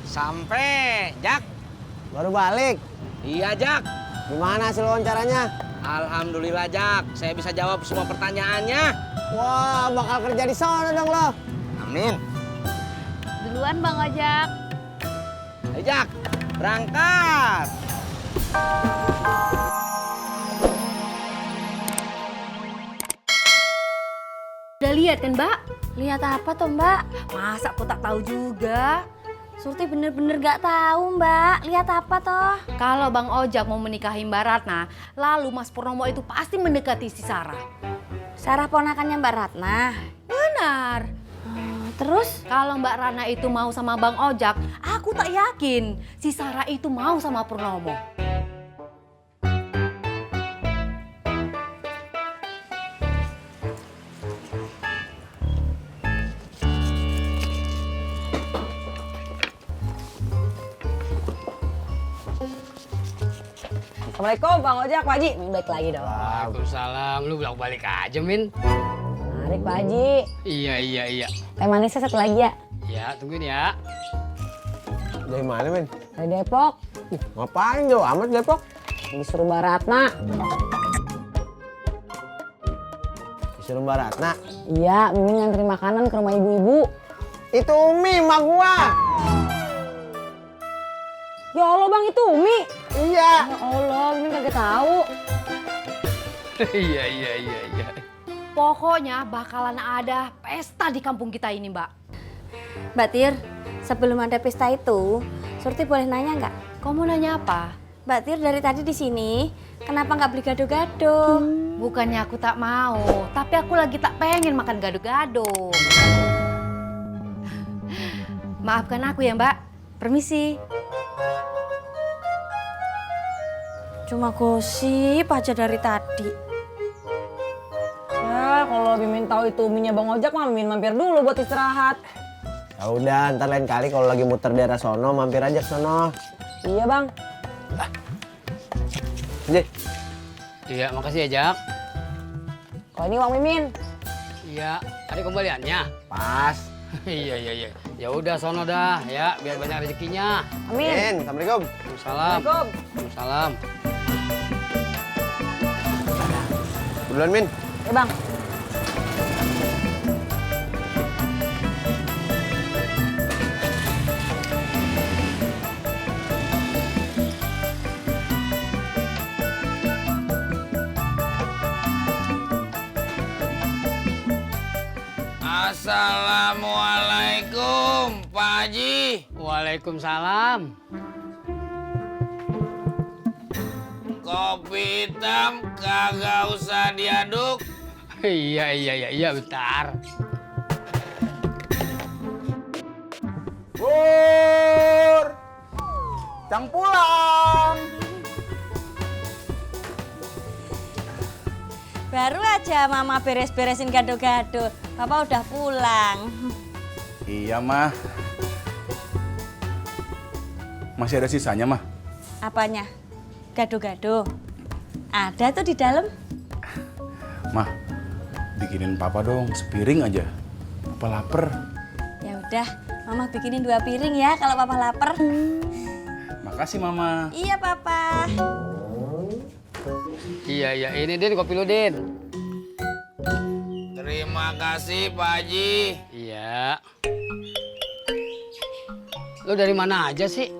Sampai, Jak. Baru balik. Iya, Jak. Gimana hasil wawancaranya? Alhamdulillah, Jak. Saya bisa jawab semua pertanyaannya. Wah, bakal kerja di sana dong lo. Amin. Duluan Bang Ojak. Ayo, Jak. Berangkat. Udah lihat kan, Mbak? Lihat apa toh Mbak? Masa aku tak tahu juga? Surti bener-bener gak tahu Mbak. Lihat apa toh? Kalau Bang Ojak mau menikahi Mbak Ratna, lalu Mas Purnomo itu pasti mendekati si Sarah. Sarah ponakannya Mbak Ratna. Benar. Terus? Kalau Mbak Ratna itu mau sama Bang Ojak, aku tak yakin si Sarah itu mau sama Purnomo. Assalamualaikum Bang Ojak, Pak Haji. Baik lagi dong. Waalaikumsalam. Lu bilang balik aja, Min. Mari Pak Haji. Iya. Teh manisnya satu lagi ya. Ya, tungguin ya. Dari mana, Men? Dari Depok. Ngapain jauh amat Depok? Disuruh Mbak Ratna. Disuruh Mbak Ratna. Iya, Mimin ngantri makanan ke rumah ibu-ibu. Itu Umi, emak gua. Ya Allah Bang, itu Umi. Iya. Ya Allah, Mimin kagak tahu. Iya. Pokoknya bakalan ada pesta di kampung kita ini, Mbak. Mbak Tir, sebelum ada pesta itu, Surti boleh nanya nggak? Kamu nanya apa? Mbak Tir dari tadi di sini, kenapa nggak beli gado-gado? Bukannya aku tak mau, tapi aku lagi tak pengen makan gado-gado. Maafkan aku ya, Mbak. Permisi. Cuma gosip aja dari tadi. Ya, kalau Mimin tahu itu Uminya Bang Ojak mah Mimin mampir dulu buat istirahat. Ya udah, ntar lain kali kalau lagi muter daerah sono, mampir aja ke sono. Iya Bang. Jadi, Iya, makasih ya, Jak. Kalau ini uang Mimin. Iya, tadi kembaliannya. pas. Iya. Ya udah sono dah, ya, biar banyak rezekinya. Amin. Assalamualaikum. Waalaikumsalam. Waalaikumsalam. Duluan, Min. Ya Bang. Assalamualaikum, Pak Haji. Waalaikumsalam. Kopi hitam kagak usah diaduk. Iya, bentar. Pur. Cang pulang. Baru aja Mama beres-beresin gado-gado. Papa udah pulang. Iya, Mah. Masih ada sisanya, Mah? Apanya? Gado-gado. Ada tuh di dalam. Mah, bikinin Papa dong sepiring aja. Papa lapar. Ya udah, Mama bikinin 2 piring ya kalau Papa lapar. Makasih, Mama. Iya, Papa. Iya, ini Din, kopi lu, Din. Terima kasih, Pak Haji. Iya. Lu dari mana aja sih?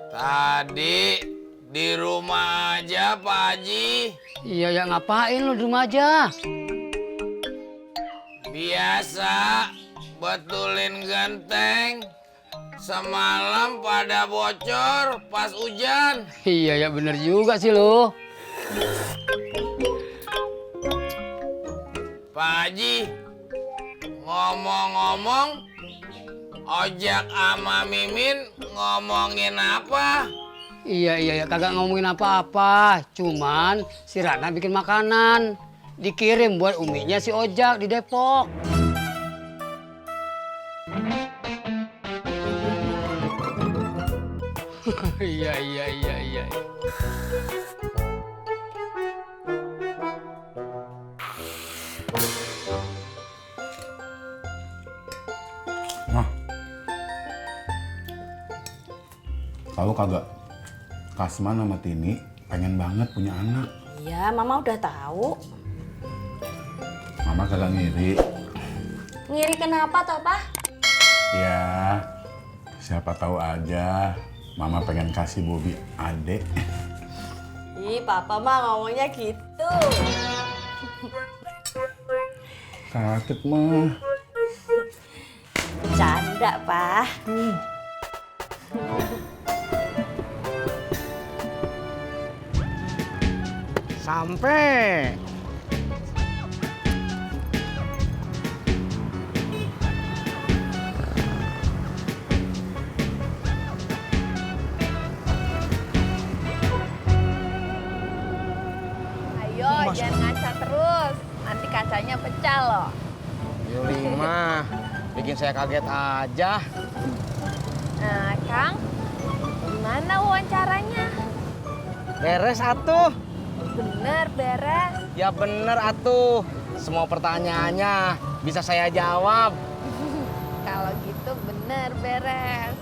Tadi di rumah aja, Pak Haji. Iya, ya ngapain lu di rumah aja? Biasa betulin genteng. Semalam pada bocor pas hujan. Iya, ya bener juga sih lu. Pak Haji, ngomong-ngomong, Ojak sama Mimin ngomongin apa? Iya, kagak ngomongin apa-apa. Cuman si Ratna bikin makanan. Dikirim buat uminya si Ojak di Depok. Iya. Mah, Tahu kagak? Kasman sama Tini pengen banget punya anak. Iya, Mama udah tahu. Mama kagak ngiri. Ngiri kenapa toh, Pak? Ya, siapa tahu aja Mama pengen kasih Bobby adik. Ih, Papa mah ngomongnya gitu. Kaget mah. Canda, Pak. Sampai. Ayo, jangan ngaca terus. Nanti kacanya pecah loh. Yuli mah bikin saya kaget aja. Nah, Kang, gimana wawancaranya? Beres atuh. Bener, beres. Ya bener atuh. Semua pertanyaannya bisa saya jawab. Kalau gitu bener, beres.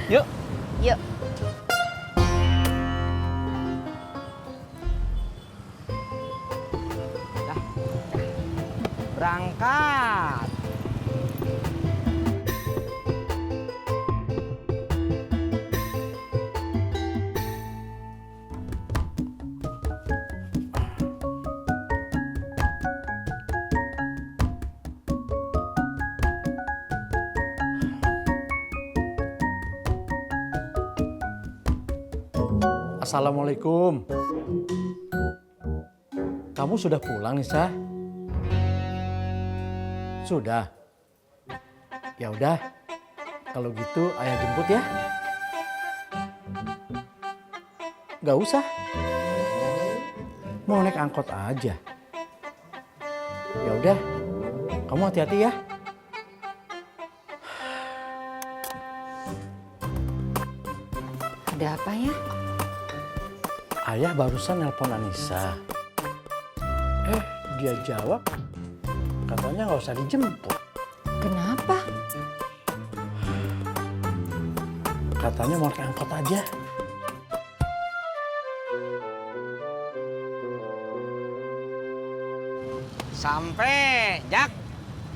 Yuk. Yuk. Berangkat. Assalamualaikum. Kamu sudah pulang, Nisa? Sudah. Ya udah. Kalau gitu ayah jemput ya. Gak usah. Mau naik angkot aja. Ya udah. Kamu hati-hati ya. Ada apa ya? Ayah barusan nelpon Anissa. Dia jawab, katanya nggak usah dijemput. Kenapa? Katanya mau naik angkot aja. Sampai, Jak.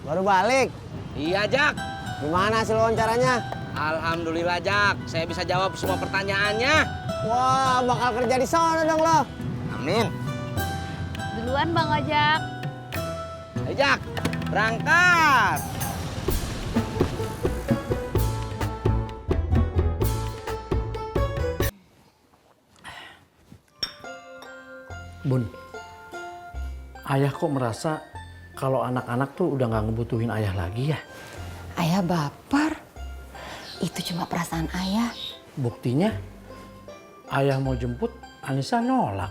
Baru balik. Iya, Jak. Gimana hasil wawancaranya? Alhamdulillah, Jak. Saya bisa jawab semua pertanyaannya. Wah, bakal kerja di sana dong lo. Amin. Duluan, Bang Ojak. Ayo, Jak. Berangkat. Bun, ayah kok merasa kalau anak-anak tuh udah nggak ngebutuhin ayah lagi ya? Ayah baper. Itu cuma perasaan ayah. Buktinya, ayah mau jemput, Anissa nolak.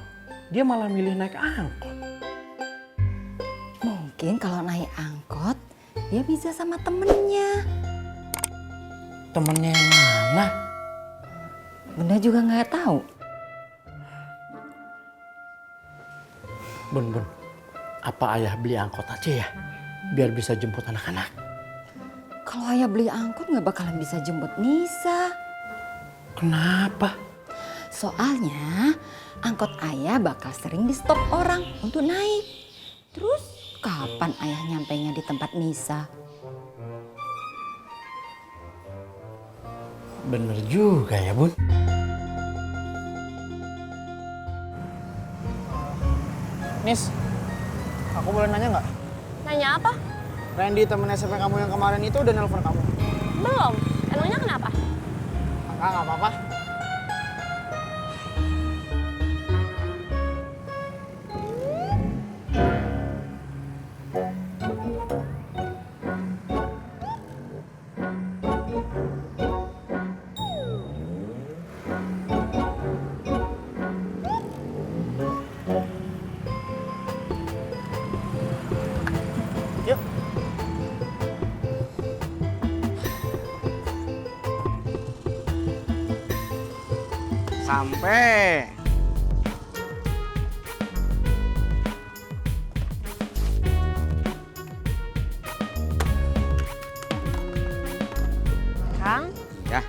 Dia malah milih naik angkot. Mungkin kalau naik angkot, dia bisa sama temennya. Temennya yang mana? Bunda juga nggak tahu. Bun, apa ayah beli angkot aja ya? Biar bisa jemput anak-anak. Kalau ayah beli angkot nggak bakalan bisa jemput Nisa. Kenapa? Soalnya angkot ayah bakal sering di stop orang untuk naik. Terus kapan ayah nyampainya di tempat Nisa? Bener juga ya, Bun. Nis, aku boleh nanya nggak? Nanya apa? Randy temen SMP kamu yang kemarin itu udah nelpon kamu? Belum. Emangnya kenapa? Nggak apa-apa. Yuk. Sampai. Kang, Ya.